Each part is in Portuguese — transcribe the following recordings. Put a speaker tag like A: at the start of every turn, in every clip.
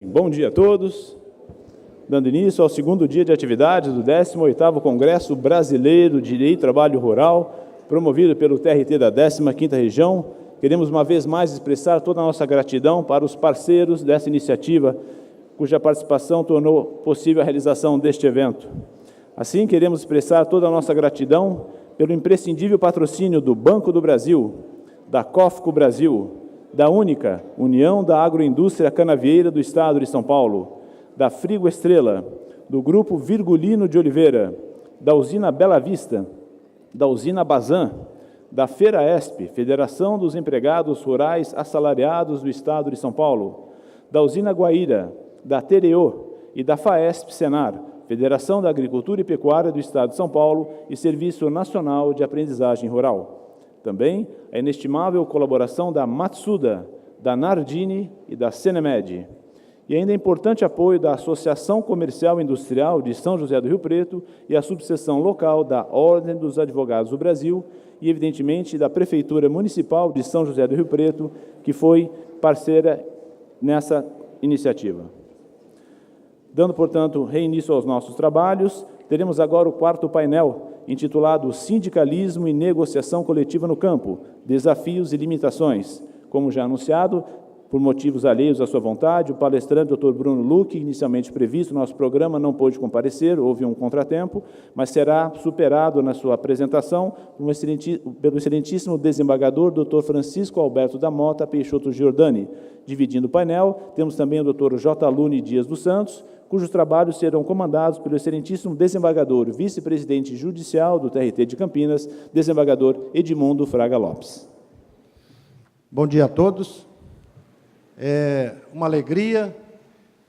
A: Bom dia a todos. Dando início ao segundo dia de atividades do 18º Congresso Brasileiro de Direito e Trabalho Rural, promovido pelo TRT da 15ª Região, queremos uma vez mais expressar toda a nossa gratidão para os parceiros dessa iniciativa, cuja participação tornou possível a realização deste evento. Assim, queremos expressar toda a nossa gratidão pelo imprescindível patrocínio do Banco do Brasil, da COFCO Brasil, da Única, União da Agroindústria Canavieira do Estado de São Paulo, da Frigo Estrela, do Grupo Virgulino de Oliveira, da Usina Bela Vista, da Usina Bazan, da FERAESP, Federação dos Empregados Rurais Assalariados do Estado de São Paulo, da Usina Guaíra, da Tereô e da FAESP-Senar, Federação da Agricultura e Pecuária do Estado de São Paulo e Serviço Nacional de Aprendizagem Rural. Também a inestimável colaboração da Matsuda, da Nardini e da Cenemed. E ainda importante apoio da Associação Comercial e Industrial de São José do Rio Preto e a subseção local da Ordem dos Advogados do Brasil e, evidentemente, da Prefeitura Municipal de São José do Rio Preto, que foi parceira nessa iniciativa. Dando, portanto, reinício aos nossos trabalhos, teremos agora o quarto painel, intitulado Sindicalismo e Negociação Coletiva no Campo, Desafios e Limitações. Como já anunciado, por motivos alheios à sua vontade, o palestrante Dr. Bruno Luque, inicialmente previsto no nosso programa, não pôde comparecer, houve um contratempo, mas será superado na sua apresentação pelo excelentíssimo desembargador Dr. Francisco Alberto da Mota Peixoto Giordani. Dividindo o painel, temos também o Dr. J. Lune Dias dos Santos, cujos trabalhos serão comandados pelo excelentíssimo desembargador, vice-presidente judicial do TRT de Campinas, desembargador Edmundo Fraga Lopes.
B: Bom dia a todos. É uma alegria,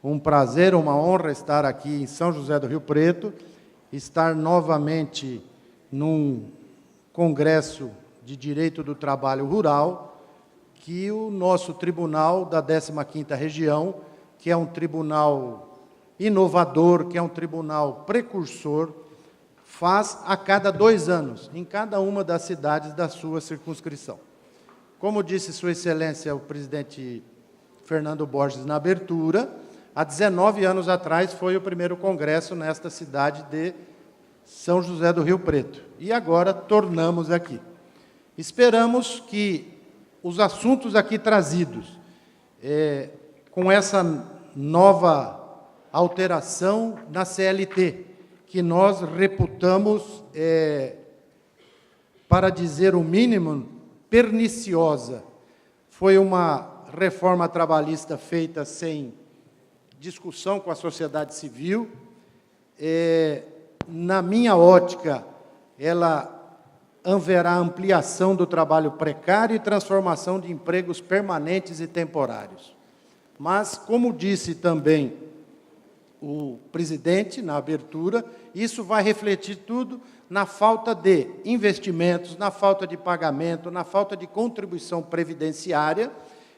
B: um prazer, uma honra estar aqui em São José do Rio Preto, estar novamente num congresso de Direito do Trabalho Rural, que o nosso tribunal da 15ª Região, que é um tribunal inovador, que é um tribunal precursor, faz a cada 2 anos, em cada uma das cidades da sua circunscrição. Como disse Sua Excelência, o presidente Fernando Borges, na abertura, há 19 anos atrás foi o primeiro congresso nesta cidade de São José do Rio Preto. E agora tornamos aqui. Esperamos que os assuntos aqui trazidos, com essa nova alteração na CLT, que nós reputamos, para dizer o mínimo, perniciosa. Foi uma reforma trabalhista feita sem discussão com a sociedade civil. Na minha ótica, ela haverá ampliação do trabalho precário e transformação de empregos permanentes e temporários. Mas, como disse também o presidente na abertura, isso vai refletir tudo na falta de investimentos, na falta de pagamento, na falta de contribuição previdenciária,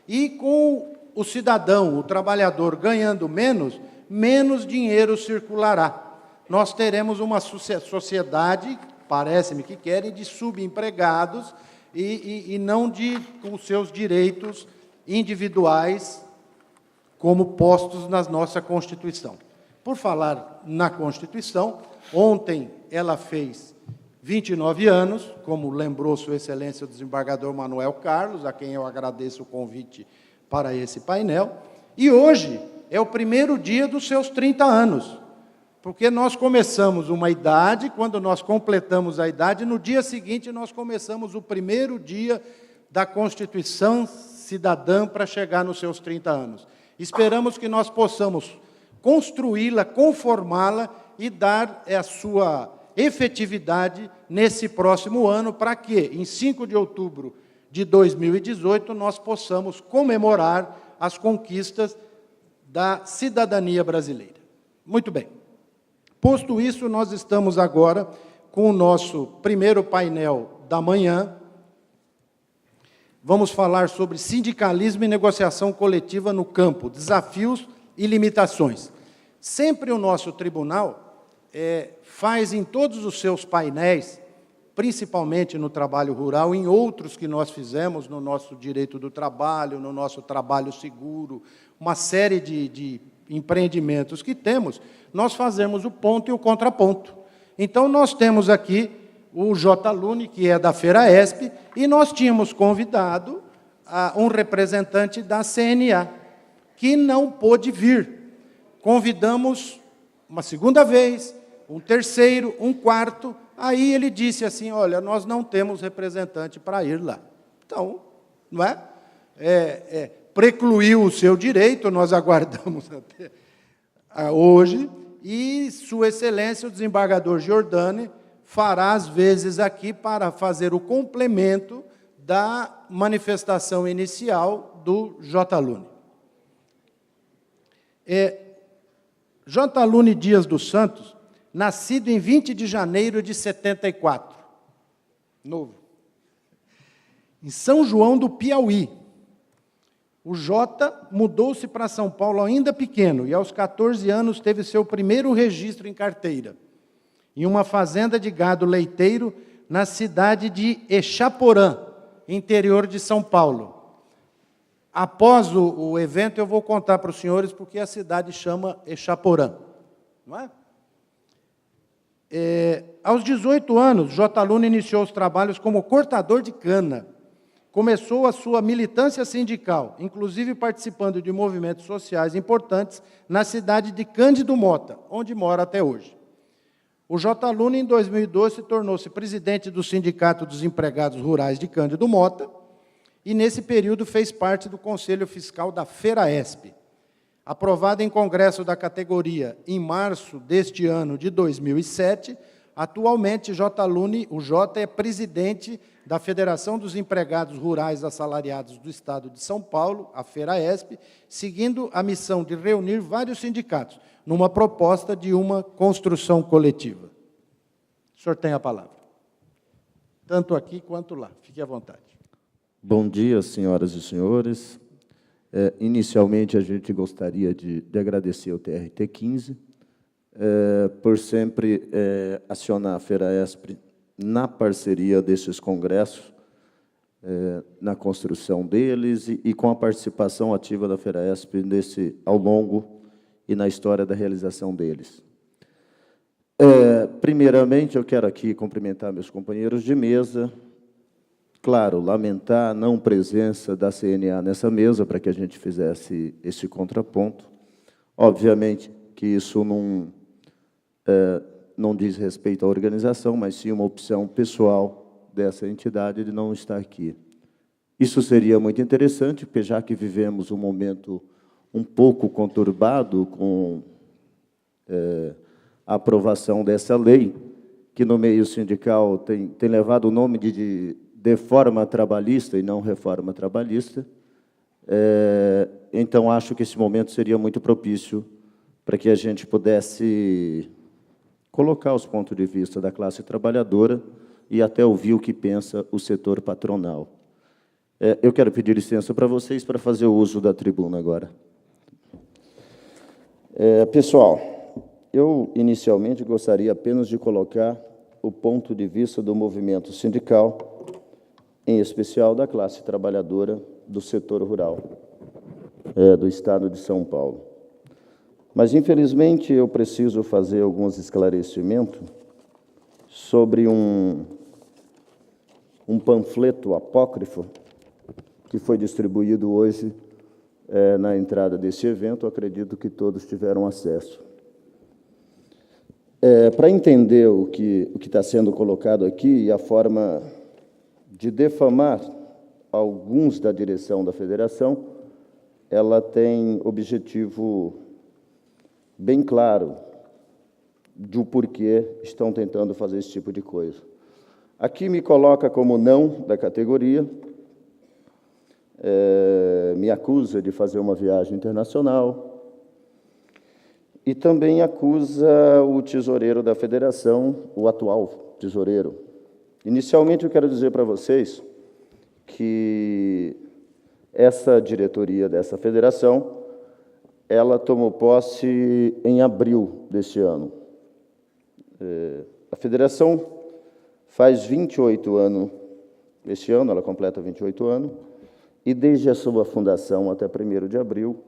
B: e com o cidadão, o trabalhador, ganhando menos, menos dinheiro circulará. Nós teremos uma sociedade, parece-me que querem, de subempregados e não com seus direitos individuais como postos na nossa Constituição. Por falar na Constituição, ontem ela fez 29 anos, como lembrou Sua Excelência o desembargador Manuel Carlos, a quem eu agradeço o convite para esse painel, e hoje é o primeiro dia dos seus 30 anos, porque nós começamos uma idade, quando nós completamos a idade, no dia seguinte nós começamos o primeiro dia da Constituição Cidadã para chegar nos seus 30 anos. Esperamos que nós possamos construí-la, conformá-la e dar a sua efetividade nesse próximo ano, para que, em 5 de outubro de 2018, nós possamos comemorar as conquistas da cidadania brasileira. Muito bem. Posto isso, nós estamos agora com o nosso primeiro painel da manhã. Vamos falar sobre sindicalismo e negociação coletiva no campo, desafios e limitações. Sempre o nosso tribunal faz em todos os seus painéis, principalmente no trabalho rural, em outros que nós fizemos, no nosso direito do trabalho, no nosso trabalho seguro, uma série de empreendimentos que temos, nós fazemos o ponto e o contraponto. Então, nós temos aqui o J. Lune, que é da FERAESP, e nós tínhamos convidado um representante da CNA, que não pôde vir. Convidamos uma segunda vez, um terceiro, um quarto, aí ele disse assim, olha, nós não temos representante para ir lá. Então, não é? Precluiu o seu direito, nós aguardamos até hoje, e Sua Excelência, o desembargador Giordani, fará as vezes aqui para fazer o complemento da manifestação inicial do J. Lune. J. Lune Dias dos Santos, nascido em 20 de janeiro de 74, novo, em São João do Piauí. O Jota mudou-se para São Paulo ainda pequeno e, aos 14 anos, teve seu primeiro registro em carteira, em uma fazenda de gado leiteiro na cidade de Exaporã, interior de São Paulo. Após o evento, eu vou contar para os senhores porque a cidade chama Exaporã. Não é? Aos 18 anos, J. Lune iniciou os trabalhos como cortador de cana. Começou a sua militância sindical, inclusive participando de movimentos sociais importantes na cidade de Cândido Mota, onde mora até hoje. O J. Lune, em 2012, tornou-se presidente do Sindicato dos Empregados Rurais de Cândido Mota e, nesse período, fez parte do Conselho Fiscal da FERAESP. Aprovado em congresso da categoria em março deste ano de 2007, atualmente o J é presidente da Federação dos Empregados Rurais Assalariados do Estado de São Paulo, a FERAESP, seguindo a missão de reunir vários sindicatos, numa proposta de uma construção coletiva. O senhor tem a palavra. Tanto aqui quanto lá. Fique à vontade.
C: Bom dia, senhoras e senhores. Inicialmente, a gente gostaria de agradecer ao TRT 15 por sempre acionar a FERAESP na parceria desses congressos, na construção deles e com a participação ativa da FERAESP ao longo e na história da realização deles. Primeiramente, eu quero aqui cumprimentar meus companheiros de mesa, claro, lamentar a não presença da CNA nessa mesa para que a gente fizesse esse contraponto. Obviamente que isso não diz respeito à organização, mas sim uma opção pessoal dessa entidade de não estar aqui. Isso seria muito interessante, porque já que vivemos um momento um pouco conturbado com a aprovação dessa lei, que no meio sindical tem levado o nome de reforma trabalhista e não reforma trabalhista, então acho que esse momento seria muito propício para que a gente pudesse colocar os pontos de vista da classe trabalhadora e até ouvir o que pensa o setor patronal. Eu quero pedir licença para vocês para fazer o uso da tribuna agora. Pessoal, eu inicialmente gostaria apenas de colocar o ponto de vista do movimento sindical, em especial da classe trabalhadora do setor rural do Estado de São Paulo. Mas, infelizmente, eu preciso fazer alguns esclarecimentos sobre um panfleto apócrifo que foi distribuído hoje na entrada desse evento. Acredito que todos tiveram acesso. Para entender o que está sendo colocado aqui e a forma de defamar alguns da direção da federação, ela tem objetivo bem claro do porquê estão tentando fazer esse tipo de coisa. Aqui me coloca como não da categoria, me acusa de fazer uma viagem internacional e também acusa o tesoureiro da federação, o atual tesoureiro. Inicialmente, eu quero dizer para vocês que essa diretoria dessa federação ela tomou posse em abril deste ano. A federação faz 28 anos, este ano ela completa 28 anos, e desde a sua fundação até 1º de abril,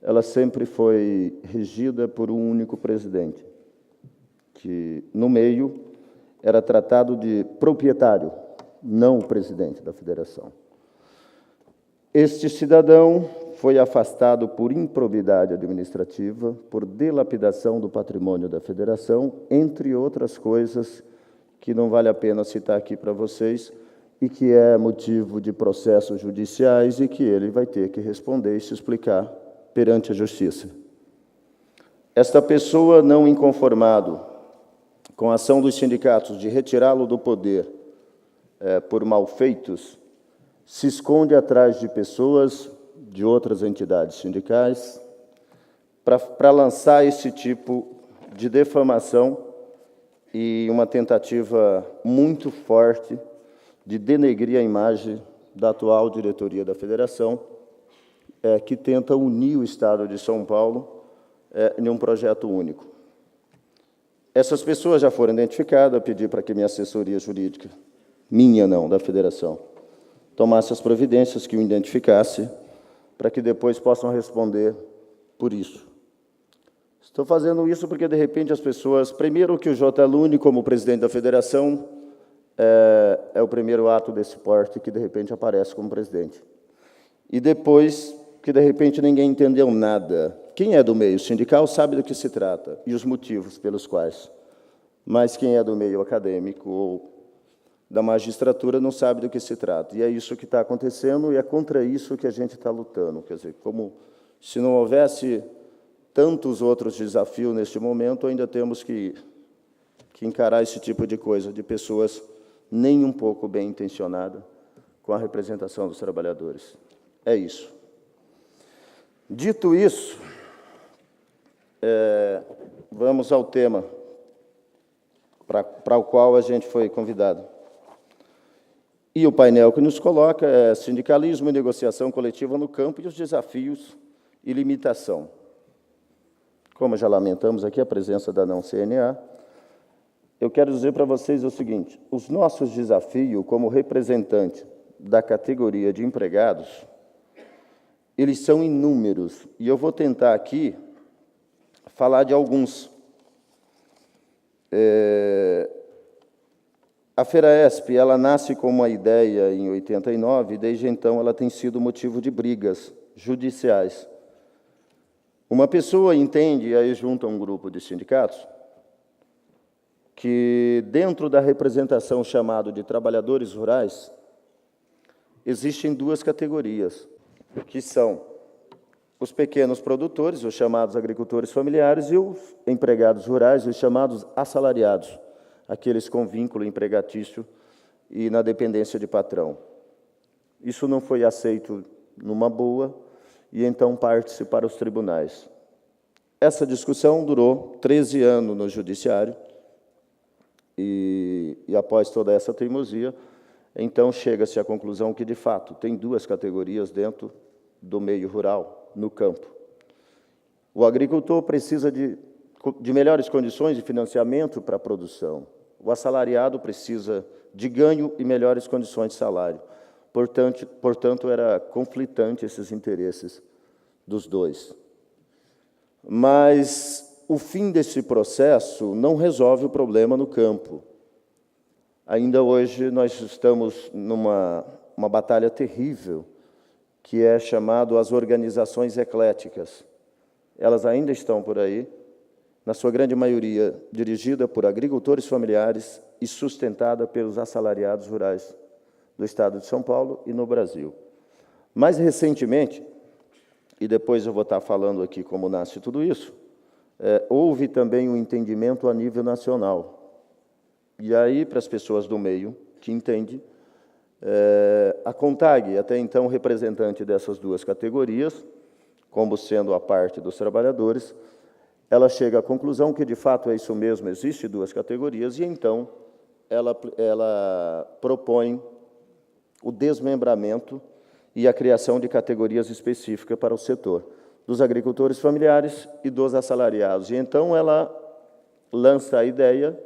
C: ela sempre foi regida por um único presidente, que, no meio, era tratado de proprietário, não o presidente da federação. Este cidadão foi afastado por improbidade administrativa, por dilapidação do patrimônio da federação, entre outras coisas que não vale a pena citar aqui para vocês, e que é motivo de processos judiciais e que ele vai ter que responder e se explicar perante a justiça. Esta pessoa, não inconformado com a ação dos sindicatos de retirá-lo do poder por malfeitos, se esconde atrás de pessoas de outras entidades sindicais para lançar esse tipo de defamação e uma tentativa muito forte de denegrir a imagem da atual diretoria da federação, que tenta unir o Estado de São Paulo em um projeto único. Essas pessoas já foram identificadas, eu pedi para que minha assessoria jurídica, minha não, da federação, tomasse as providências que o identificasse, para que depois possam responder por isso. Estou fazendo isso porque, de repente, as pessoas... Primeiro, que o J. Lune, como presidente da federação, é o primeiro ato desse porte que, de repente, aparece como presidente. E depois, que, de repente, ninguém entendeu nada. Quem é do meio sindical sabe do que se trata e os motivos pelos quais. Mas quem é do meio acadêmico ou da magistratura não sabe do que se trata. E é isso que está acontecendo e é contra isso que a gente está lutando. Quer dizer, como se não houvesse tantos outros desafios neste momento, ainda temos que encarar esse tipo de coisa, de pessoas nem um pouco bem intencionadas com a representação dos trabalhadores. É isso. Dito isso, vamos ao tema para o qual a gente foi convidado. E o painel que nos coloca é sindicalismo e negociação coletiva no campo e os desafios e limitação. Como já lamentamos aqui a presença da não-CNA, eu quero dizer para vocês o seguinte: os nossos desafios como representante da categoria de empregados, eles são inúmeros, e eu vou tentar aqui falar de alguns. A FERAESP, ela nasce com uma ideia em 89, e desde então ela tem sido motivo de brigas judiciais. Uma pessoa entende, e aí junta um grupo de sindicatos, que dentro da representação chamada de trabalhadores rurais, existem duas categorias, que são os pequenos produtores, os chamados agricultores familiares, e os empregados rurais, os chamados assalariados, aqueles com vínculo empregatício e na dependência de patrão. Isso não foi aceito numa boa, e então parte-se para os tribunais. Essa discussão durou 13 anos no judiciário, e após toda essa teimosia, então chega-se à conclusão que, de fato, tem duas categorias dentro do meio rural, no campo. O agricultor precisa de melhores condições de financiamento para a produção. O assalariado precisa de ganho e melhores condições de salário. Portanto, era conflitante esses interesses dos dois. Mas o fim desse processo não resolve o problema no campo. Ainda hoje nós estamos numa batalha terrível, que é chamado as organizações ecléticas. Elas ainda estão por aí, na sua grande maioria dirigida por agricultores familiares e sustentada pelos assalariados rurais do Estado de São Paulo e no Brasil. Mais recentemente, e depois eu vou estar falando aqui como nasce tudo isso, houve também um entendimento a nível nacional. E aí, para as pessoas do meio que entendem, a CONTAG, até então representante dessas duas categorias, como sendo a parte dos trabalhadores, ela chega à conclusão que, de fato, é isso mesmo, existe duas categorias, e então ela propõe o desmembramento e a criação de categorias específicas para o setor dos agricultores familiares e dos assalariados. E então ela lança a ideia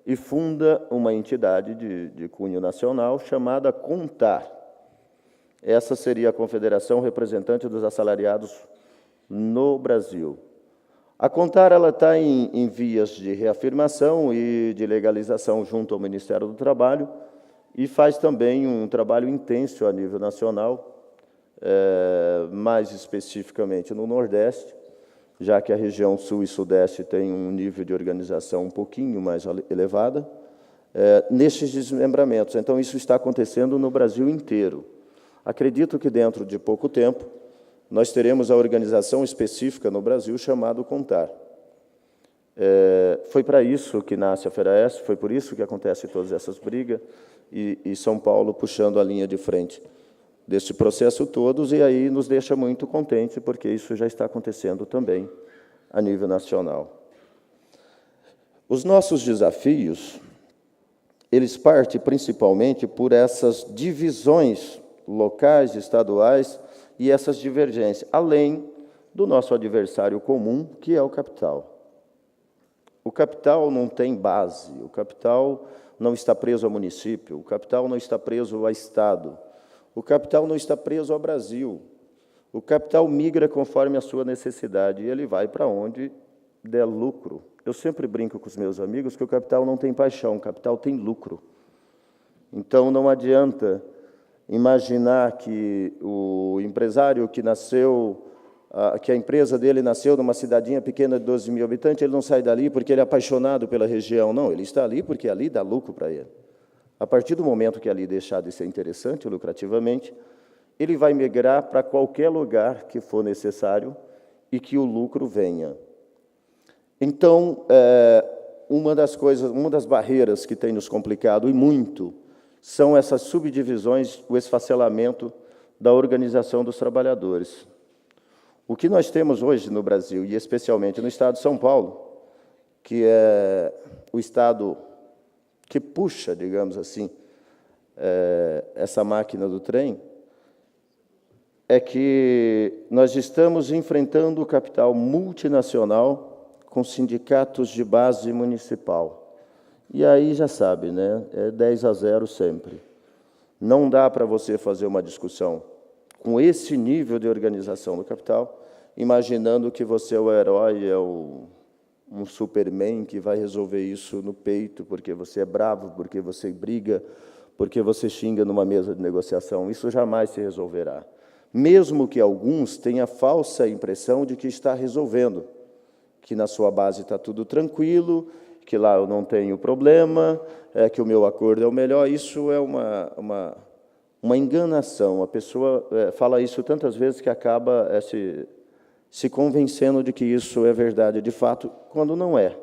C: e funda uma entidade de cunho nacional chamada CONTAR. Essa seria a Confederação Representante dos Assalariados no Brasil. A Contar está em vias de reafirmação e de legalização junto ao Ministério do Trabalho e faz também um trabalho intenso a nível nacional, mais especificamente no Nordeste, já que a região Sul e Sudeste tem um nível de organização um pouquinho mais elevada, nestes desmembramentos. Então, isso está acontecendo no Brasil inteiro. Acredito que, dentro de pouco tempo, nós teremos a organização específica no Brasil chamada Contar. Foi para isso que nasce a FERAESP, foi por isso que acontecem todas essas brigas, e São Paulo puxando a linha de frente desse processo todos, e aí nos deixa muito contente, porque isso já está acontecendo também a nível nacional. Os nossos desafios, eles partem principalmente por essas divisões locais, estaduais, e essas divergências, além do nosso adversário comum, que é o capital. O capital não tem base, o capital não está preso ao município, o capital não está preso ao Estado, o capital não está preso ao Brasil. O capital migra conforme a sua necessidade, e ele vai para onde der lucro. Eu sempre brinco com os meus amigos que o capital não tem paixão, o capital tem lucro. Então, não adianta imaginar que o empresário que nasceu, que a empresa dele nasceu numa cidadinha pequena de 12 mil habitantes, ele não sai dali porque ele é apaixonado pela região. Não, ele está ali porque ali dá lucro para ele. A partir do momento que ali deixar de ser interessante, lucrativamente, ele vai migrar para qualquer lugar que for necessário e que o lucro venha. Então, uma das barreiras que tem nos complicado, e muito, são essas subdivisões, o esfacelamento da organização dos trabalhadores. O que nós temos hoje no Brasil, e especialmente no estado de São Paulo, que é o estado que puxa, digamos assim, essa máquina do trem, é que nós estamos enfrentando o capital multinacional com sindicatos de base municipal. E aí já sabe, né? É 10-0 sempre. Não dá para você fazer uma discussão com esse nível de organização do capital, imaginando que você é o herói, um Superman que vai resolver isso no peito, porque você é bravo, porque você briga, porque você xinga numa mesa de negociação. Isso jamais se resolverá. Mesmo que alguns tenham a falsa impressão de que está resolvendo, que na sua base está tudo tranquilo, que lá eu não tenho problema, que o meu acordo é o melhor, isso é uma enganação. A pessoa fala isso tantas vezes que acaba se convencendo de que isso é verdade de fato, quando não é.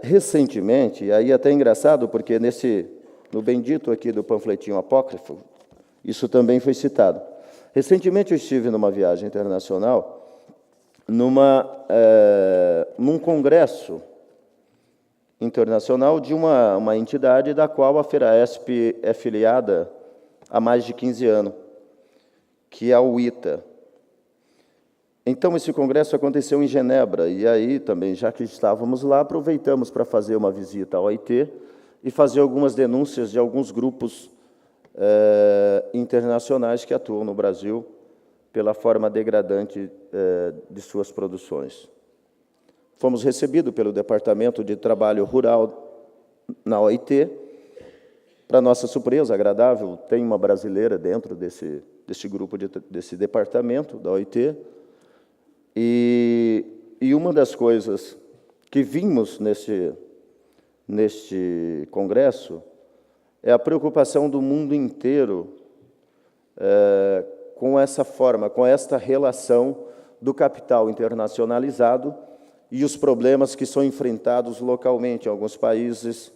C: Recentemente, aí até é engraçado, porque no bendito aqui do panfletinho apócrifo, isso também foi citado. Recentemente eu estive numa viagem internacional, num congresso internacional de uma entidade da qual a FERAESP é filiada há mais de 15 anos, que é a UITA. Então, esse congresso aconteceu em Genebra, e aí também, já que estávamos lá, aproveitamos para fazer uma visita ao OIT e fazer algumas denúncias de alguns grupos internacionais que atuam no Brasil pela forma degradante de suas produções. Fomos recebidos pelo Departamento de Trabalho Rural na OIT. Para nossa surpresa agradável, tem uma brasileira dentro desse grupo, desse departamento da OIT. E uma das coisas que vimos neste congresso é a preocupação do mundo inteiro com essa forma, com esta relação do capital internacionalizado e os problemas que são enfrentados localmente em alguns países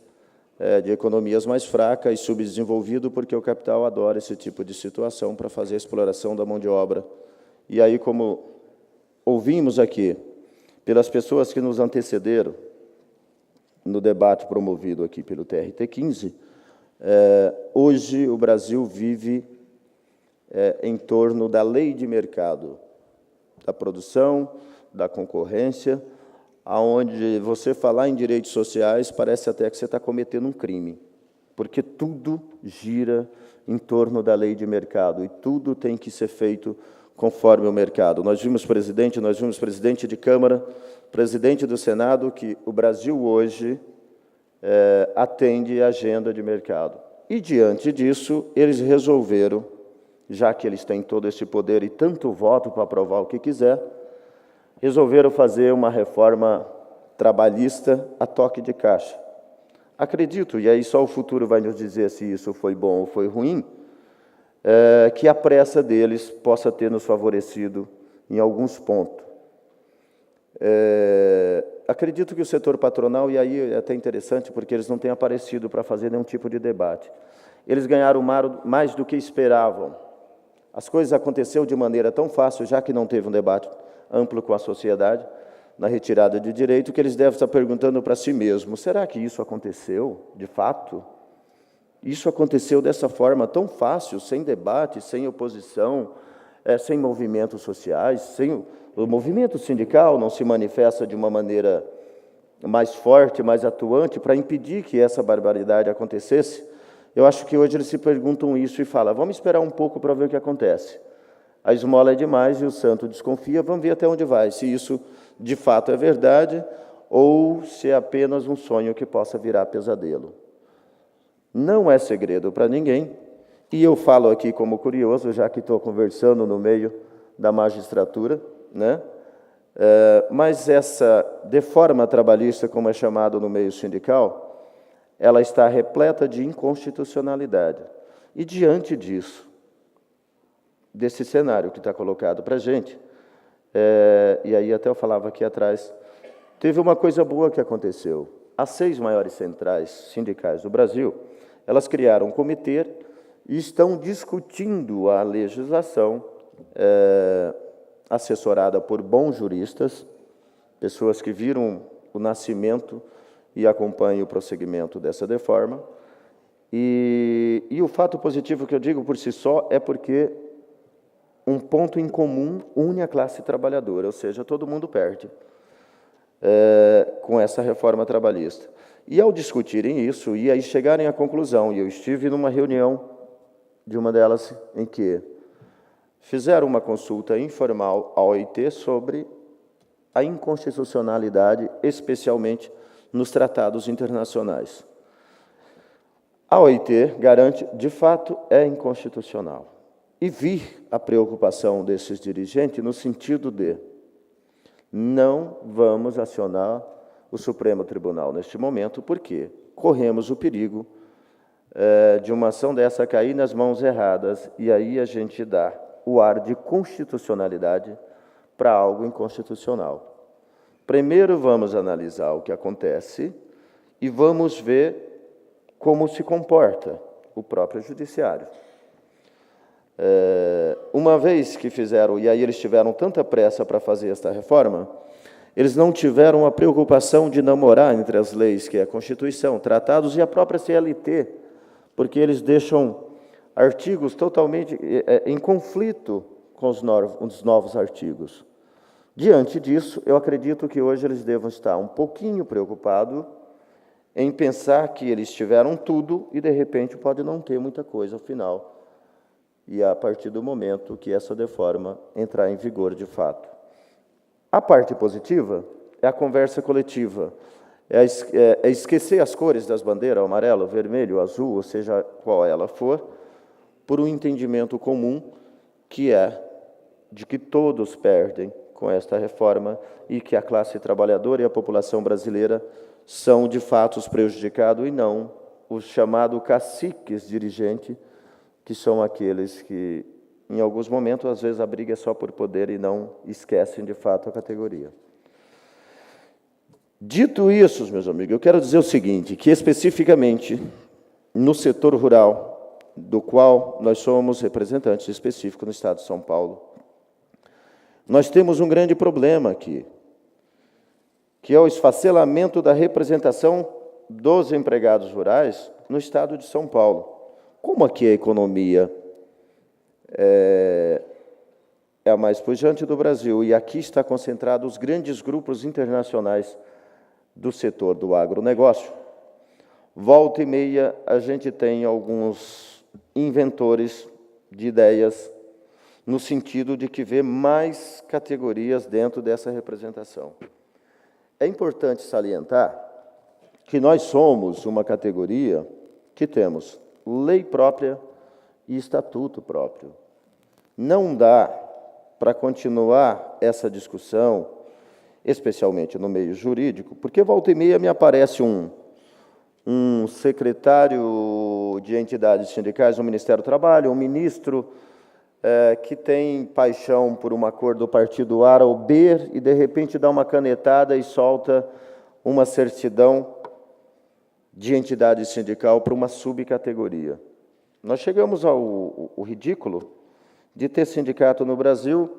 C: de economias mais fracas e subdesenvolvidos, porque o capital adora esse tipo de situação para fazer a exploração da mão de obra. E aí, como ouvimos aqui, pelas pessoas que nos antecederam no debate promovido aqui pelo TRT-15, hoje o Brasil vive em torno da lei de mercado, da produção, da concorrência, aonde você falar em direitos sociais parece até que você está cometendo um crime, porque tudo gira em torno da lei de mercado e tudo tem que ser feito conforme o mercado. Nós vimos presidente de Câmara, presidente do Senado, que o Brasil hoje atende a agenda de mercado. E, diante disso, eles resolveram, já que eles têm todo esse poder e tanto voto para aprovar o que quiser, resolveram fazer uma reforma trabalhista a toque de caixa. Acredito, e aí só o futuro vai nos dizer se isso foi bom ou foi ruim, que a pressa deles possa ter nos favorecido em alguns pontos. Acredito que o setor patronal, e aí é até interessante, porque eles não têm aparecido para fazer nenhum tipo de debate. Eles ganharam mais do que esperavam. As coisas aconteceram de maneira tão fácil, já que não teve um debate amplo com a sociedade, na retirada de direito, que eles devem estar perguntando para si mesmos, será que isso aconteceu, de fato? Isso aconteceu dessa forma tão fácil, sem debate, sem oposição, sem movimentos sociais, sem o movimento sindical não se manifesta de uma maneira mais forte, mais atuante, para impedir que essa barbaridade acontecesse. Eu acho que hoje eles se perguntam isso e falam, vamos esperar um pouco para ver o que acontece. A esmola é demais e o santo desconfia, vamos ver até onde vai, se isso de fato é verdade ou se é apenas um sonho que possa virar pesadelo. Não é segredo para ninguém, e eu falo aqui como curioso, já que estou conversando no meio da magistratura, né? Mas essa deforma trabalhista, como é chamado no meio sindical, ela está repleta de inconstitucionalidade. E diante disso, desse cenário que está colocado para a gente, e aí até eu falava aqui atrás, teve uma coisa boa que aconteceu. As 6 maiores centrais sindicais do Brasil, elas criaram um comitê e estão discutindo a legislação assessorada por bons juristas, pessoas que viram o nascimento e acompanham o prosseguimento dessa reforma. E o fato positivo que eu digo por si só é porque um ponto em comum une a classe trabalhadora, ou seja, todo mundo perde com essa reforma trabalhista. E ao discutirem isso, e aí chegarem à conclusão, e eu estive numa reunião de uma delas em que fizeram uma consulta informal à OIT sobre a inconstitucionalidade, especialmente nos tratados internacionais. A OIT garante, de fato, é inconstitucional. E vi a preocupação desses dirigentes no sentido de não vamos acionar o Supremo Tribunal neste momento, porque corremos o perigo de uma ação dessa cair nas mãos erradas, e aí a gente dá o ar de constitucionalidade para algo inconstitucional. Primeiro vamos analisar o que acontece e vamos ver como se comporta o próprio judiciário. Uma vez que fizeram, e aí eles tiveram tanta pressa para fazer esta reforma, eles não tiveram a preocupação de namorar entre as leis, que é a Constituição, tratados e a própria CLT, porque eles deixam artigos totalmente em conflito com os novos artigos. Diante disso, eu acredito que hoje eles devam estar um pouquinho preocupados em pensar que eles tiveram tudo e, de repente, pode não ter muita coisa ao final, e a partir do momento que essa reforma entrar em vigor de fato. A parte positiva é a conversa coletiva, é esquecer as cores das bandeiras, amarelo, vermelho, azul, ou seja, qual ela for, por um entendimento comum que é de que todos perdem com esta reforma e que a classe trabalhadora e a população brasileira são, de fato, os prejudicados e não os chamados caciques dirigentes, que são aqueles que, em alguns momentos, às vezes, a briga é só por poder e não esquecem, de fato, a categoria. Dito isso, meus amigos, eu quero dizer o seguinte, que especificamente no setor rural, do qual nós somos representantes específicos no Estado de São Paulo, nós temos um grande problema aqui, que é o esfacelamento da representação dos empregados rurais no Estado de São Paulo. Como aqui a economia é a mais pujante do Brasil, e aqui está concentrado os grandes grupos internacionais do setor do agronegócio, volta e meia a gente tem alguns inventores de ideias no sentido de que vê mais categorias dentro dessa representação. É importante salientar que nós somos uma categoria que temos lei própria e estatuto próprio. Não dá para continuar essa discussão, especialmente no meio jurídico, porque volta e meia me aparece um secretário de entidades sindicais do Ministério do Trabalho, um ministro que tem paixão por uma cor do partido A ou B e, de repente, dá uma canetada e solta uma certidão de entidade sindical para uma subcategoria. Nós chegamos ao ridículo de ter sindicato no Brasil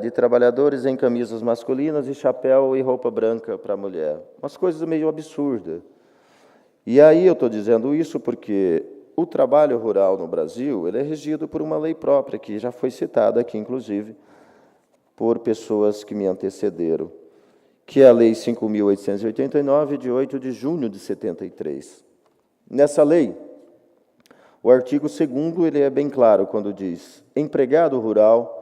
C: de trabalhadores em camisas masculinas e chapéu e roupa branca para a mulher. Umas coisas meio absurdas. E aí eu estou dizendo isso porque o trabalho rural no Brasil ele é regido por uma lei própria, que já foi citada aqui, inclusive, por pessoas que me antecederam, que é a Lei 5.889, de 8 de junho de 73. Nessa lei, o artigo 2º ele é bem claro quando diz: empregado rural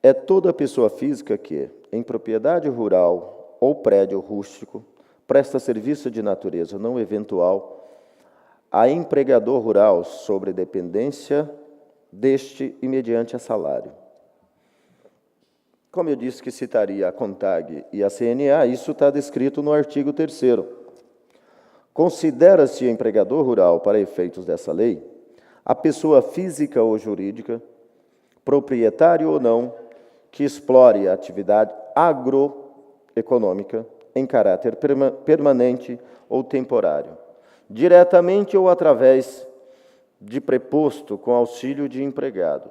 C: é toda pessoa física que, em propriedade rural ou prédio rústico, presta serviço de natureza não eventual a empregador rural sobre dependência deste e mediante a salário. Como eu disse que citaria a CONTAG e a CNA, isso está descrito no artigo 3º. Considera-se empregador rural, para efeitos dessa lei, a pessoa física ou jurídica, proprietário ou não, que explore a atividade agroeconômica em caráter permanente ou temporário, diretamente ou através de preposto com auxílio de empregado.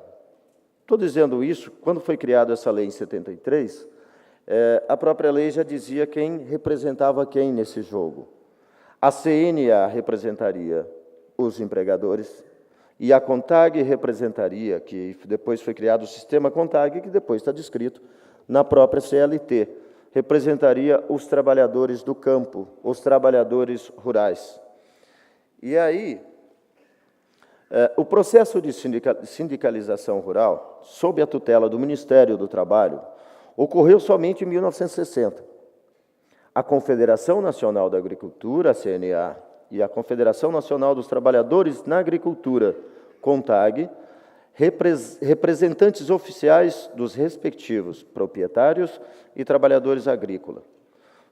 C: Estou dizendo isso, quando foi criada essa lei em 73, a própria lei já dizia quem representava quem nesse jogo. A CNA representaria os empregadores e a CONTAG representaria, que depois foi criado o sistema CONTAG, que depois está descrito na própria CLT, representaria os trabalhadores do campo, os trabalhadores rurais. E aí, o processo de sindicalização rural, sob a tutela do Ministério do Trabalho, ocorreu somente em 1960. A Confederação Nacional da Agricultura, a CNA, e a Confederação Nacional dos Trabalhadores na Agricultura, CONTAG, representantes oficiais dos respectivos proprietários e trabalhadores agrícolas.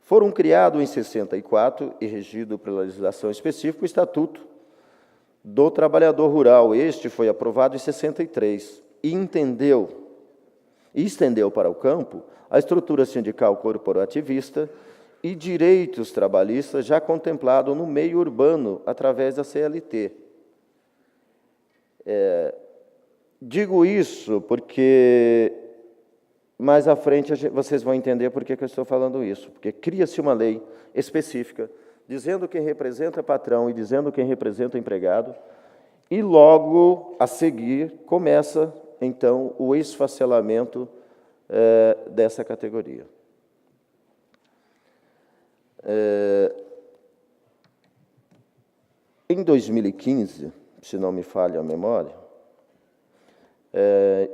C: Foram criados em 64 e regido pela legislação específica o Estatuto do Trabalhador Rural. Este foi aprovado em 63 e estendeu para o campo a estrutura sindical corporativista e direitos trabalhistas já contemplado no meio urbano através da CLT. Digo isso porque mais à frente vocês vão entender por que eu estou falando isso, porque cria-se uma lei específica dizendo quem representa patrão e dizendo quem representa empregado, e logo a seguir começa, então, o esfacelamento dessa categoria. Em 2015, se não me falha a memória,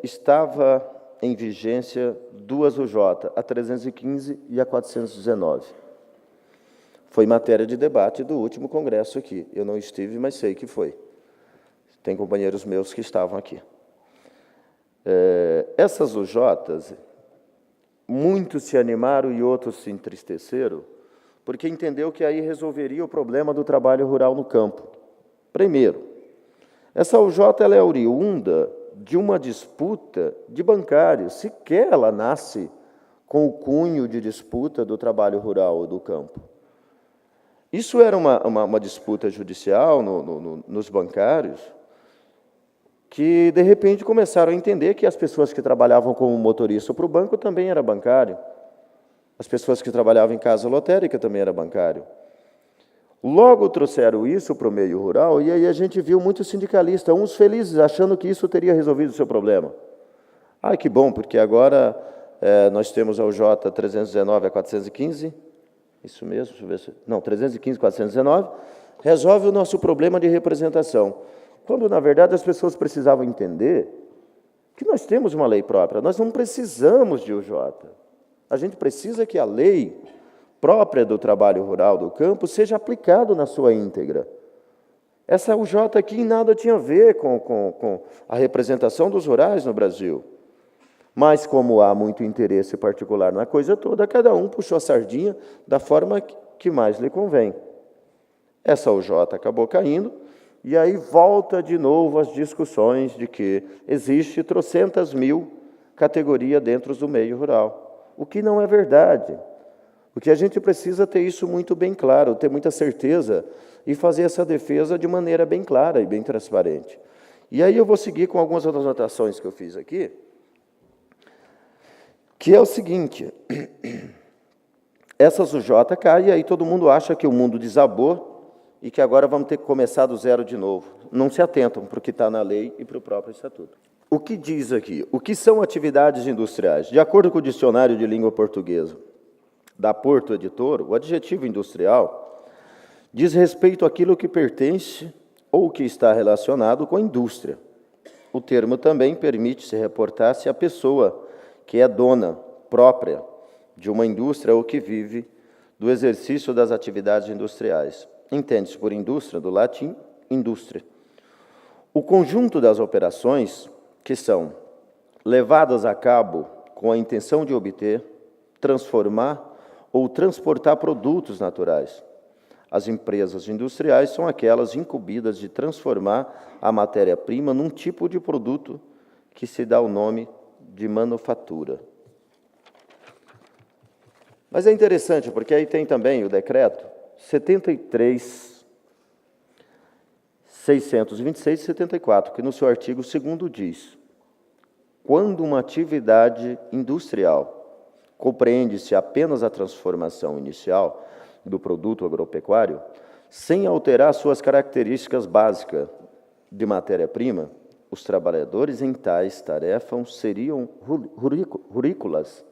C: estava em vigência duas UJ, a 315 e a 419. Foi matéria de debate do último congresso aqui. Eu não estive, mas sei que foi. Tem companheiros meus que estavam aqui. Essas UJs, muitos se animaram e outros se entristeceram, porque entendeu que aí resolveria o problema do trabalho rural no campo. Primeiro, essa UJ ela é oriunda de uma disputa de bancários, sequer ela nasce com o cunho de disputa do trabalho rural ou do campo. Isso era uma disputa judicial nos bancários, que, de repente, começaram a entender que as pessoas que trabalhavam como motorista para o banco também era bancário. As pessoas que trabalhavam em casa lotérica também era bancário. Logo trouxeram isso para o meio rural, e aí a gente viu muitos sindicalistas, uns felizes, achando que isso teria resolvido o seu problema. Ai, que bom, porque agora nós temos a UJ 319 a 415, isso mesmo, deixa eu ver se... Não, 315 a 419, resolve o nosso problema de representação. Quando, na verdade, as pessoas precisavam entender que nós temos uma lei própria, nós não precisamos de UJ. A gente precisa que a lei própria do trabalho rural do campo seja aplicada na sua íntegra. Essa UJ aqui em nada tinha a ver com a representação dos rurais no Brasil. Mas, como há muito interesse particular na coisa toda, cada um puxou a sardinha da forma que mais lhe convém. Essa UJ acabou caindo, e aí volta de novo as discussões de que existe trocentas mil categorias dentro do meio rural, o que não é verdade. O que a gente precisa ter isso muito bem claro, ter muita certeza e fazer essa defesa de maneira bem clara e bem transparente. E aí eu vou seguir com algumas outras anotações que eu fiz aqui, que é o seguinte: essa UJ cai e aí todo mundo acha que o mundo desabou e que agora vamos ter que começar do zero de novo. Não se atentam para o que está na lei e para o próprio estatuto. O que diz aqui? O que são atividades industriais? De acordo com o dicionário de língua portuguesa da Porto Editor, o adjetivo industrial diz respeito àquilo que pertence ou que está relacionado com a indústria. O termo também permite se reportar-se à pessoa que é dona própria de uma indústria ou que vive do exercício das atividades industriais. Entende-se por indústria, do latim, indústria. O conjunto das operações que são levadas a cabo com a intenção de obter, transformar ou transportar produtos naturais. As empresas industriais são aquelas incumbidas de transformar a matéria-prima num tipo de produto que se dá o nome de manufatura. Mas é interessante, porque aí tem também o decreto 73.626 e 74, que no seu artigo 2º diz: quando uma atividade industrial compreende-se apenas a transformação inicial do produto agropecuário, sem alterar suas características básicas de matéria-prima, os trabalhadores em tais tarefas seriam rurícolas.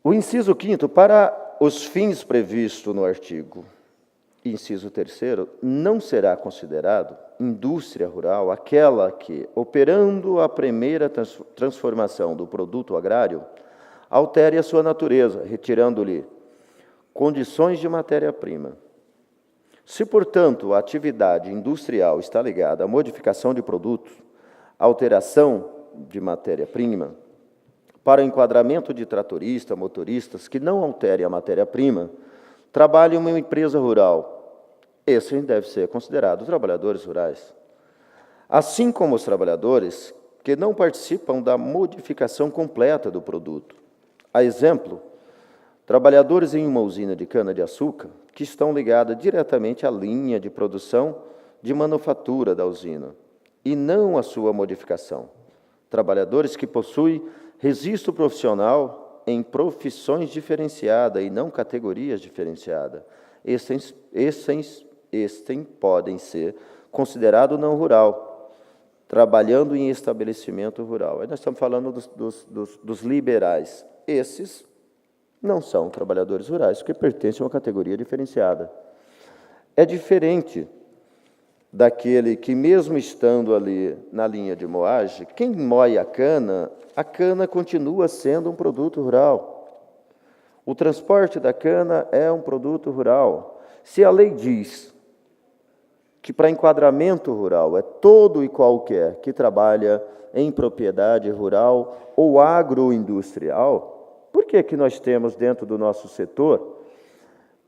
C: O inciso 5º, para os fins previstos no artigo, inciso 3º, não será considerado indústria rural aquela que, operando a primeira transformação do produto agrário, altere a sua natureza, retirando-lhe condições de matéria-prima. Se, portanto, a atividade industrial está ligada à modificação de produtos, alteração de matéria-prima, para o enquadramento de tratoristas, motoristas que não alterem a matéria-prima, trabalhem em uma empresa rural. Esse deve ser considerado trabalhadores rurais. Assim como os trabalhadores que não participam da modificação completa do produto. A exemplo, trabalhadores em uma usina de cana-de-açúcar que estão ligados diretamente à linha de produção de manufatura da usina, e não à sua modificação. Trabalhadores que possuem registro profissional em profissões diferenciadas e não categorias diferenciadas. Estes podem ser considerados não rural, trabalhando em estabelecimento rural. Aí nós estamos falando dos liberais. Esses não são trabalhadores rurais, porque pertencem a uma categoria diferenciada. É diferente daquele que, mesmo estando ali na linha de moagem, quem moe a cana continua sendo um produto rural. O transporte da cana é um produto rural. Se a lei diz que para enquadramento rural é todo e qualquer que trabalha em propriedade rural ou agroindustrial, por que nós temos dentro do nosso setor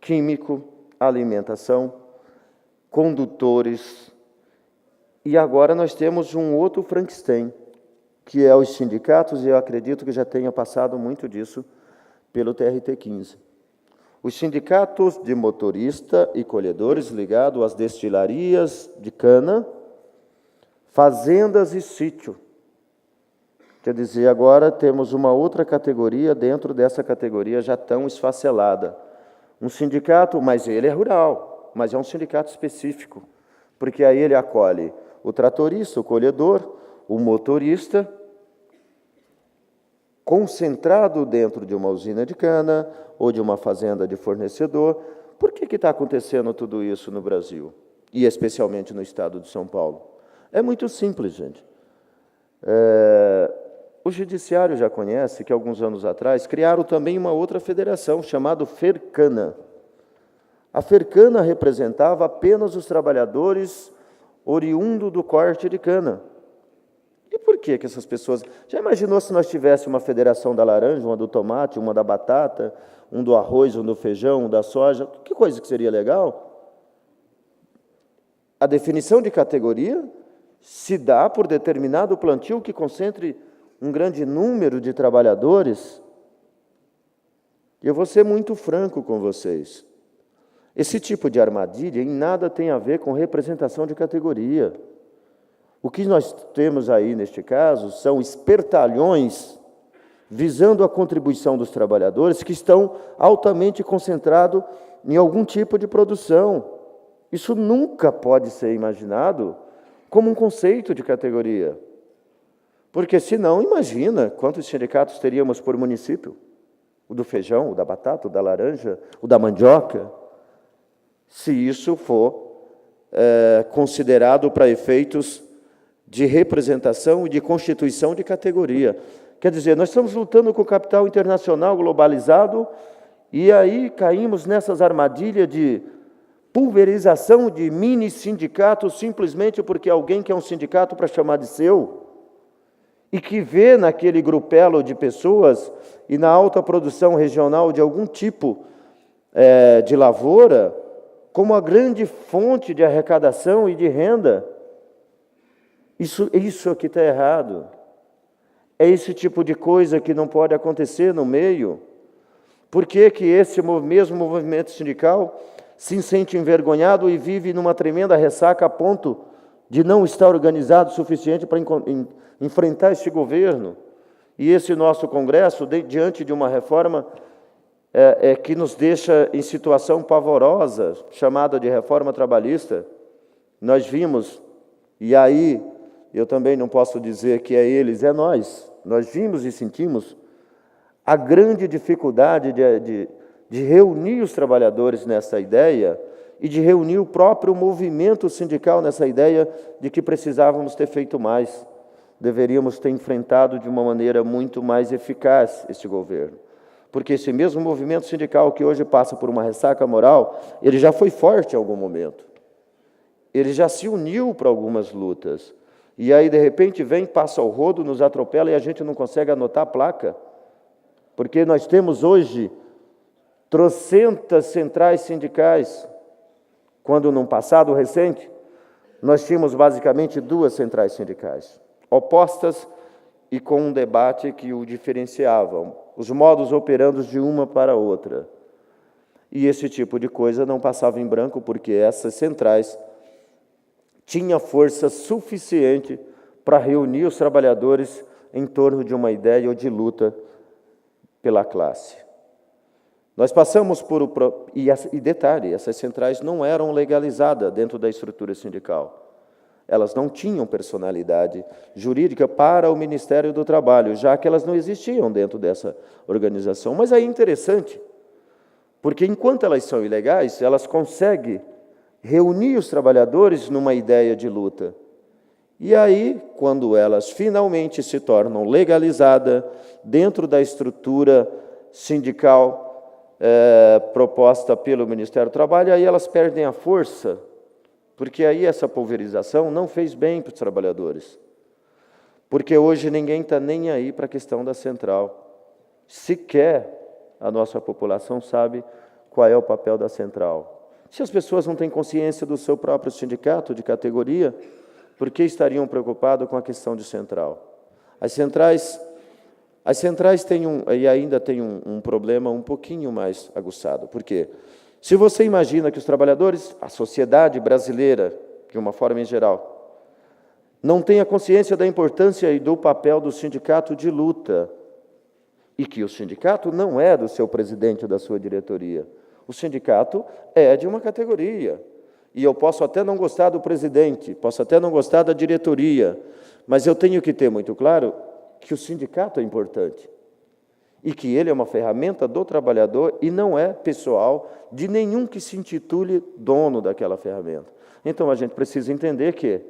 C: químico, alimentação, condutores, e agora nós temos um outro Frankenstein, que é os sindicatos, e eu acredito que já tenha passado muito disso pelo TRT-15. Os sindicatos de motorista e colhedores ligados às destilarias de cana, fazendas e sítio. Quer dizer, agora temos uma outra categoria dentro dessa categoria já tão esfacelada. Um sindicato, mas ele é rural, mas é um sindicato específico, porque aí ele acolhe o tratorista, o colhedor, o motorista, concentrado dentro de uma usina de cana ou de uma fazenda de fornecedor. Por que está acontecendo tudo isso no Brasil? E especialmente no estado de São Paulo? É muito simples, gente. O Judiciário já conhece que, alguns anos atrás, criaram também uma outra federação, chamada Fercana. A Fercana representava apenas os trabalhadores oriundos do corte de cana. E por que essas pessoas... Já imaginou se nós tivéssemos uma federação da laranja, uma do tomate, uma da batata, um do arroz, um do feijão, um da soja? Que coisa que seria legal? A definição de categoria se dá por determinado plantio que concentre um grande número de trabalhadores. E eu vou ser muito franco com vocês. Esse tipo de armadilha em nada tem a ver com representação de categoria. O que nós temos aí, neste caso, são espertalhões visando a contribuição dos trabalhadores que estão altamente concentrados em algum tipo de produção. Isso nunca pode ser imaginado como um conceito de categoria. Porque, senão, imagina quantos sindicatos teríamos por município. O do feijão, o da batata, o da laranja, o da mandioca. Se isso for considerado para efeitos de representação e de constituição de categoria. Quer dizer, nós estamos lutando com o capital internacional globalizado e aí caímos nessas armadilhas de pulverização de mini-sindicatos simplesmente porque alguém quer um sindicato para chamar de seu e que vê naquele grupelo de pessoas e na alta produção regional de algum tipo de lavoura como a grande fonte de arrecadação e de renda. Isso aqui está errado. É esse tipo de coisa que não pode acontecer no meio. Por que esse mesmo movimento sindical se sente envergonhado e vive numa tremenda ressaca a ponto de não estar organizado o suficiente para enfrentar este governo? E esse nosso Congresso, diante de uma reforma que nos deixa em situação pavorosa, chamada de reforma trabalhista, nós vimos, e aí eu também não posso dizer que é eles, é nós vimos e sentimos a grande dificuldade de reunir os trabalhadores nessa ideia e de reunir o próprio movimento sindical nessa ideia de que precisávamos ter feito mais, deveríamos ter enfrentado de uma maneira muito mais eficaz este governo. Porque esse mesmo movimento sindical que hoje passa por uma ressaca moral, ele já foi forte em algum momento. Ele já se uniu para algumas lutas. E aí, de repente, vem, passa o rodo, nos atropela e a gente não consegue anotar a placa. Porque nós temos hoje trocentas centrais sindicais, quando num passado recente, nós tínhamos basicamente 2 centrais sindicais, opostas e com um debate que o diferenciavam, os modos operandos de uma para a outra. E esse tipo de coisa não passava em branco, porque essas centrais tinham força suficiente para reunir os trabalhadores em torno de uma ideia ou de luta pela classe. Nós passamos por... E detalhe, essas centrais não eram legalizadas dentro da estrutura sindical. Elas não tinham personalidade jurídica para o Ministério do Trabalho, já que elas não existiam dentro dessa organização. Mas aí é interessante, porque enquanto elas são ilegais, elas conseguem reunir os trabalhadores numa ideia de luta. E aí, quando elas finalmente se tornam legalizadas dentro da estrutura sindical proposta pelo Ministério do Trabalho, aí elas perdem a força, porque aí essa pulverização não fez bem para os trabalhadores. Porque hoje ninguém está nem aí para a questão da central. Sequer a nossa população sabe qual é o papel da central. Se as pessoas não têm consciência do seu próprio sindicato de categoria, por que estariam preocupados com a questão de central? As centrais têm e ainda têm um problema um pouquinho mais aguçado. Por quê? Se você imagina que os trabalhadores, a sociedade brasileira, de uma forma em geral, não tem a consciência da importância e do papel do sindicato de luta, e que o sindicato não é do seu presidente ou da sua diretoria, o sindicato é de uma categoria. E eu posso até não gostar do presidente, posso até não gostar da diretoria, mas eu tenho que ter muito claro que o sindicato é importante e que ele é uma ferramenta do trabalhador e não é pessoal de nenhum que se intitule dono daquela ferramenta. Então, a gente precisa entender que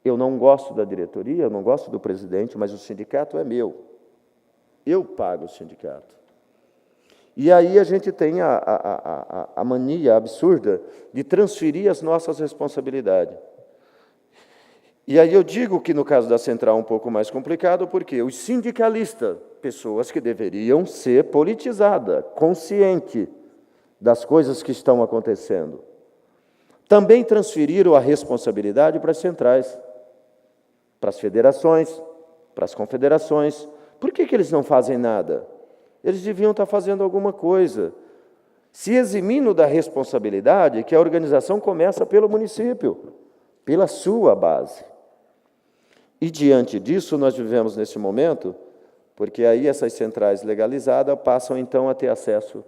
C: Eu não gosto da diretoria, eu não gosto do presidente, mas o sindicato é meu. Eu pago o sindicato. E aí a gente tem a mania absurda de transferir as nossas responsabilidades. E aí eu digo que no caso da Central é um pouco mais complicado, porque os sindicalistas, pessoas que deveriam ser politizadas, conscientes das coisas que estão acontecendo, também transferiram a responsabilidade para as centrais, para as federações, para as confederações. Por que eles não fazem nada? Eles deviam estar fazendo alguma coisa, se eximindo da responsabilidade que a organização começa pelo município, pela sua base. E, diante disso, nós vivemos nesse momento, porque aí essas centrais legalizadas passam, então, a ter acesso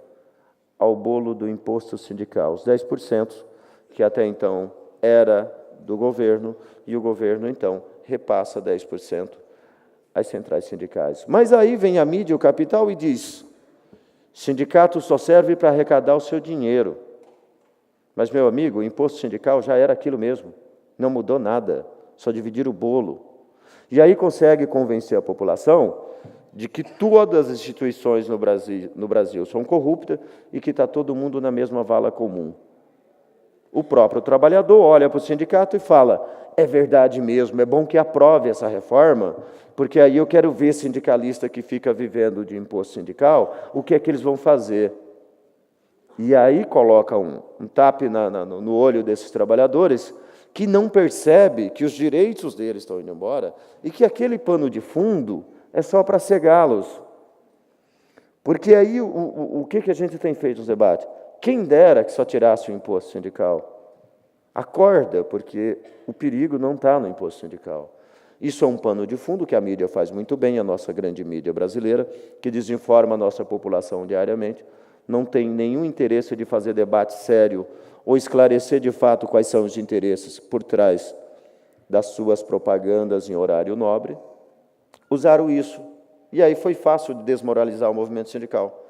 C: ao bolo do imposto sindical, os 10%, que até então era do governo, e o governo, então, repassa 10% às centrais sindicais. Mas aí vem a mídia, o capital, e diz: sindicato só serve para arrecadar o seu dinheiro. Mas, meu amigo, o imposto sindical já era aquilo mesmo, não mudou nada, só dividir o bolo. E aí consegue convencer a população de que todas as instituições no Brasil são corruptas e que está todo mundo na mesma vala comum. O próprio trabalhador olha para o sindicato e fala: é verdade mesmo, é bom que aprove essa reforma, porque aí eu quero ver sindicalista que fica vivendo de imposto sindical, o que é que eles vão fazer. E aí coloca um tape no olho desses trabalhadores, que não percebe que os direitos deles estão indo embora e que aquele pano de fundo é só para cegá-los. Porque aí o que a gente tem feito nos debates? Quem dera que só tirasse o imposto sindical. Acorda, porque o perigo não está no imposto sindical. Isso é um pano de fundo que a mídia faz muito bem, a nossa grande mídia brasileira, que desinforma a nossa população diariamente, não tem nenhum interesse de fazer debate sério ou esclarecer de fato quais são os interesses por trás das suas propagandas em horário nobre. Usaram isso. E aí foi fácil de desmoralizar o movimento sindical,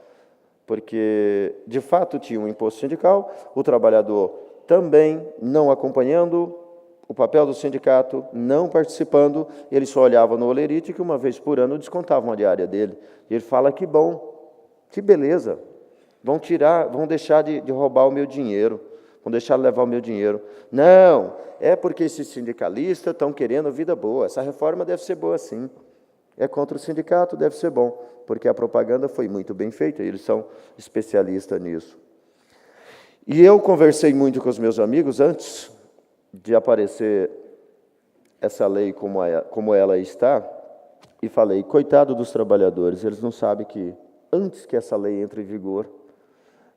C: porque, de fato, tinha um imposto sindical, o trabalhador também não acompanhando o papel do sindicato, não participando, ele só olhava no olerite que uma vez por ano descontavam a diária dele. E ele fala: que bom, que beleza, vão deixar de roubar o meu dinheiro, vão deixar de levar o meu dinheiro. Não, é porque esses sindicalistas estão querendo vida boa, essa reforma deve ser boa sim. É contra o sindicato, deve ser bom, porque a propaganda foi muito bem feita, e eles são especialistas nisso. E eu conversei muito com os meus amigos antes de aparecer essa lei como ela está, e falei: coitado dos trabalhadores, eles não sabem que, antes que essa lei entre em vigor,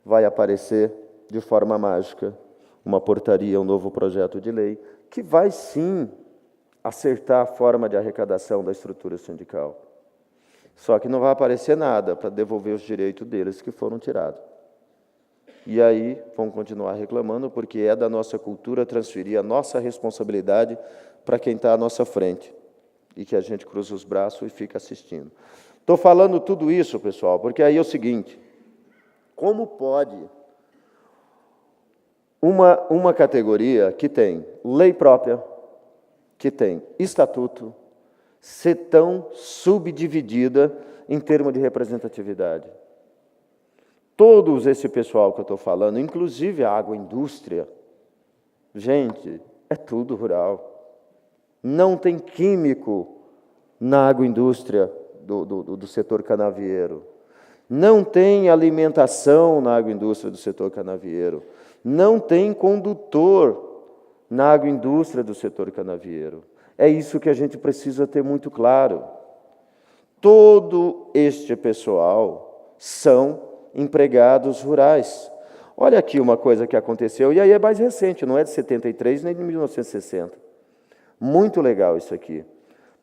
C: vai aparecer de forma mágica uma portaria, um novo projeto de lei, que vai sim acertar a forma de arrecadação da estrutura sindical. Só que não vai aparecer nada para devolver os direitos deles que foram tirados. E aí vão continuar reclamando, porque é da nossa cultura transferir a nossa responsabilidade para quem está à nossa frente, e que a gente cruza os braços e fica assistindo. Estou falando tudo isso, pessoal, porque aí é o seguinte: como pode uma categoria que tem lei própria, que tem estatuto, ser tão subdividida em termos de representatividade? Todos esse pessoal que eu estou falando, inclusive a agroindústria, gente, é tudo rural. Não tem químico na agroindústria do setor canavieiro. Não tem alimentação na agroindústria do setor canavieiro. Não tem condutor na agroindústria do setor canavieiro. É isso que a gente precisa ter muito claro. Todo este pessoal são empregados rurais. Olha aqui uma coisa que aconteceu, e aí é mais recente, não é de 73 nem de 1960. Muito legal isso aqui,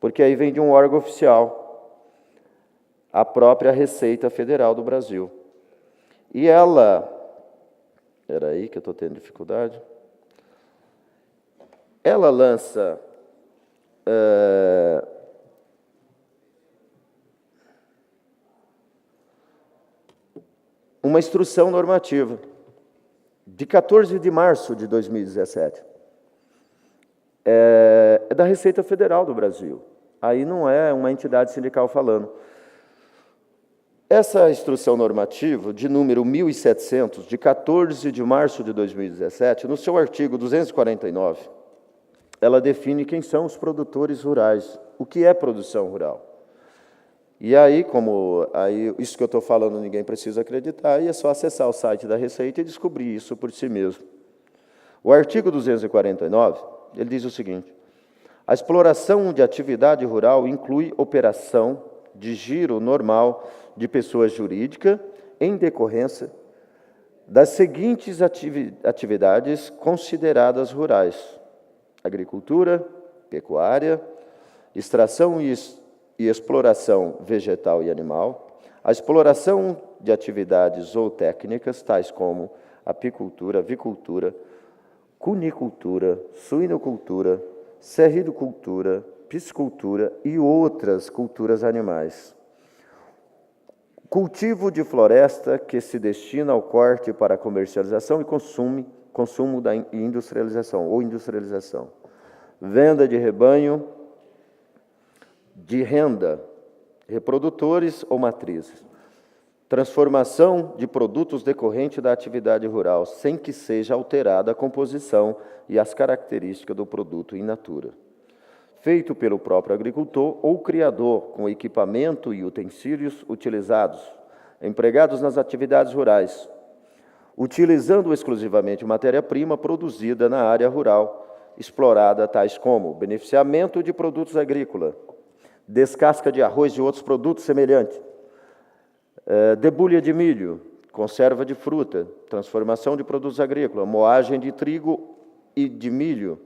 C: porque aí vem de um órgão oficial, a própria Receita Federal do Brasil. E ela... Espera aí que eu estou tendo dificuldade. Ela lança... uma instrução normativa, de 14 de março de 2017. é da Receita Federal do Brasil. Aí não é uma entidade sindical falando. Essa instrução normativa, de número 1700, de 14 de março de 2017, no seu artigo 249, ela define quem são os produtores rurais, o que é produção rural. E aí, isso que eu estou falando ninguém precisa acreditar, e é só acessar o site da Receita e descobrir isso por si mesmo. O artigo 249, ele diz o seguinte: a exploração de atividade rural inclui operação de giro normal de pessoa jurídica em decorrência das seguintes atividades consideradas rurais: agricultura, pecuária, extração e exploração vegetal e animal, a exploração de atividades zootécnicas, tais como apicultura, avicultura, cunicultura, suinocultura, serricultura, piscicultura e outras culturas animais. Cultivo de floresta que se destina ao corte para comercialização e consumo da industrialização ou industrialização. Venda de rebanho, de renda, reprodutores ou matrizes. Transformação de produtos decorrente da atividade rural, sem que seja alterada a composição e as características do produto in natura. Feito pelo próprio agricultor ou criador, com equipamento e utensílios utilizados, empregados nas atividades rurais, utilizando exclusivamente matéria-prima produzida na área rural, explorada, tais como beneficiamento de produtos agrícolas, descasca de arroz e outros produtos semelhantes, debulha de milho, conserva de fruta, transformação de produtos agrícolas, moagem de trigo e de milho,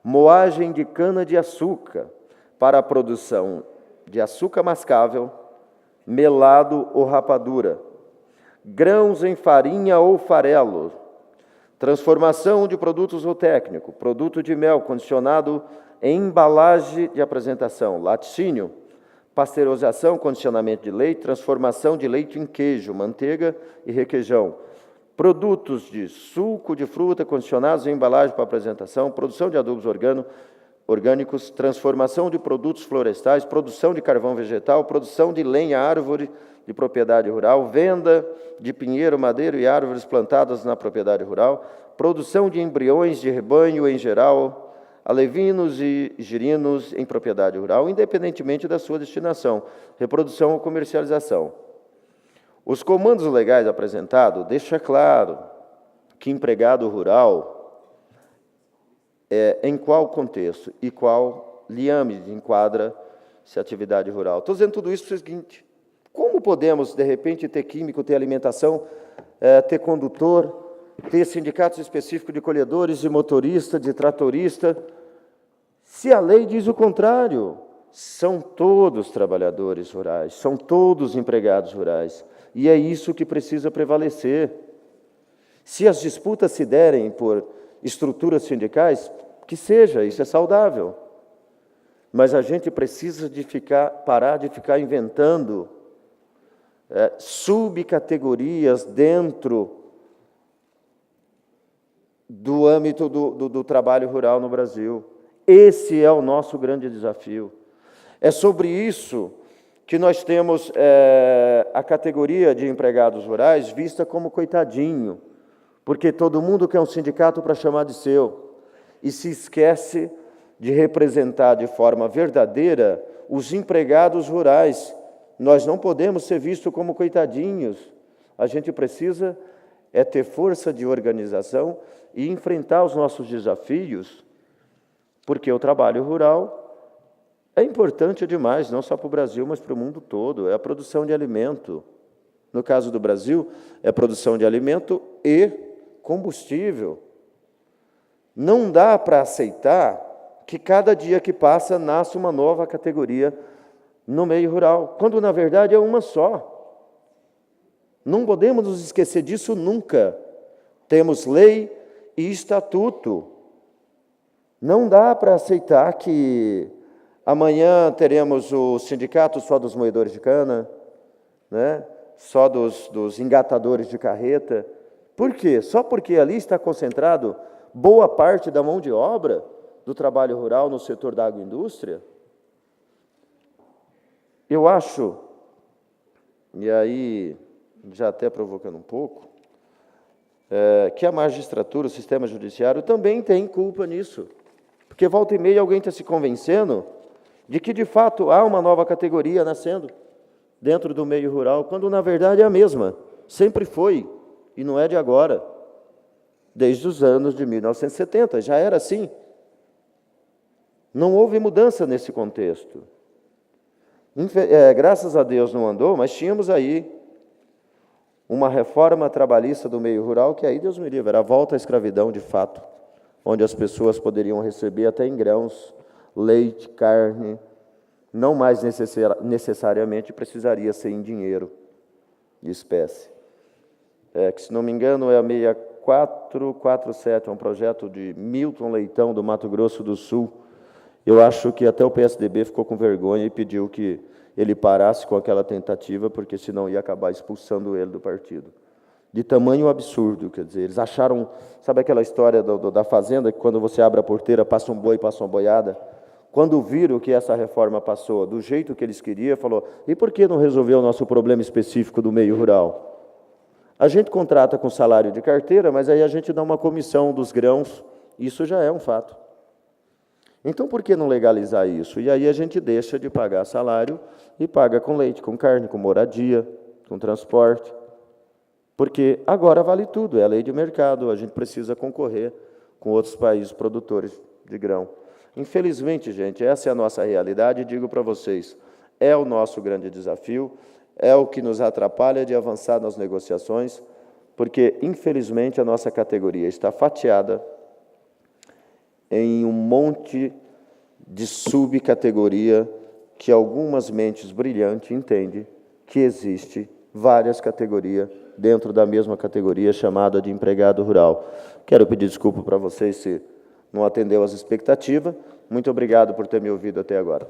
C: moagem de cana-de-açúcar para a produção de açúcar mascável, melado ou rapadura, grãos em farinha ou farelo, transformação de produtos zootécnicos, produto de mel condicionado em embalagem de apresentação, laticínio, pasteurização, condicionamento de leite, transformação de leite em queijo, manteiga e requeijão, produtos de suco de fruta condicionados em embalagem para apresentação, produção de adubos orgânicos, transformação de produtos florestais, produção de carvão vegetal, produção de lenha, árvore de propriedade rural, venda de pinheiro, madeira e árvores plantadas na propriedade rural, produção de embriões de rebanho em geral, alevinos e girinos em propriedade rural, independentemente da sua destinação, reprodução ou comercialização. Os comandos legais apresentados deixam claro que empregado rural em qual contexto e qual liame enquadra-se atividade rural. Estou dizendo tudo isso para o seguinte: como podemos, de repente, ter químico, ter alimentação, ter condutor, ter sindicatos específicos de colhedores, de motorista, de tratorista, se a lei diz o contrário? São todos trabalhadores rurais, são todos empregados rurais, e é isso que precisa prevalecer. Se as disputas se derem por estruturas sindicais, que seja, isso é saudável, mas a gente precisa parar de ficar inventando subcategorias dentro do âmbito do trabalho rural no Brasil. Esse é o nosso grande desafio. É sobre isso que nós temos a categoria de empregados rurais vista como coitadinho, porque todo mundo quer um sindicato para chamar de seu, e se esquece de representar de forma verdadeira os empregados rurais. Nós não podemos ser vistos como coitadinhos. A gente precisa ter força de organização e enfrentar os nossos desafios, porque o trabalho rural é importante demais, não só para o Brasil, mas para o mundo todo. É a produção de alimento. No caso do Brasil, é a produção de alimento e combustível. Não dá para aceitar que cada dia que passa nasce uma nova categoria no meio rural, quando na verdade é uma só. Não podemos nos esquecer disso nunca. Temos lei e estatuto. Não dá para aceitar que amanhã teremos o sindicato só dos moedores de cana, né? Só dos engatadores de carreta. Por quê? Só porque ali está concentrado boa parte da mão de obra do trabalho rural no setor da agroindústria, eu acho, e aí já até provocando um pouco, que a magistratura, o sistema judiciário, também tem culpa nisso. Porque volta e meia alguém está se convencendo de que, de fato, há uma nova categoria nascendo dentro do meio rural, quando, na verdade, é a mesma. Sempre foi, e não é de agora. Desde os anos de 1970, já era assim. Não houve mudança nesse contexto. Graças a Deus não andou, mas tínhamos aí uma reforma trabalhista do meio rural, que aí, Deus me livre, era a volta à escravidão, de fato, onde as pessoas poderiam receber até em grãos, leite, carne, não mais necessariamente precisaria ser em dinheiro, de espécie. Que, se não me engano, é a 6447, é um projeto de Milton Leitão, do Mato Grosso do Sul. Eu acho que até o PSDB ficou com vergonha e pediu que ele parasse com aquela tentativa, porque senão ia acabar expulsando ele do partido. De tamanho absurdo, quer dizer, eles acharam, sabe aquela história da fazenda, que quando você abre a porteira, passa um boi, passa uma boiada? Quando viram que essa reforma passou do jeito que eles queriam, falou, e por que não resolveu o nosso problema específico do meio rural? A gente contrata com salário de carteira, mas aí a gente dá uma comissão dos grãos, isso já é um fato. Então, por que não legalizar isso? E aí a gente deixa de pagar salário e paga com leite, com carne, com moradia, com transporte. Porque agora vale tudo, é a lei de mercado, a gente precisa concorrer com outros países produtores de grão. Infelizmente, gente, essa é a nossa realidade, e digo para vocês, é o nosso grande desafio, é o que nos atrapalha de avançar nas negociações, porque, infelizmente, a nossa categoria está fatiada em um monte de subcategoria que algumas mentes brilhantes entendem que existe várias categorias dentro da mesma categoria chamada de empregado rural. Quero pedir desculpa para vocês se não atendeu às expectativas. Muito obrigado por ter me ouvido até agora.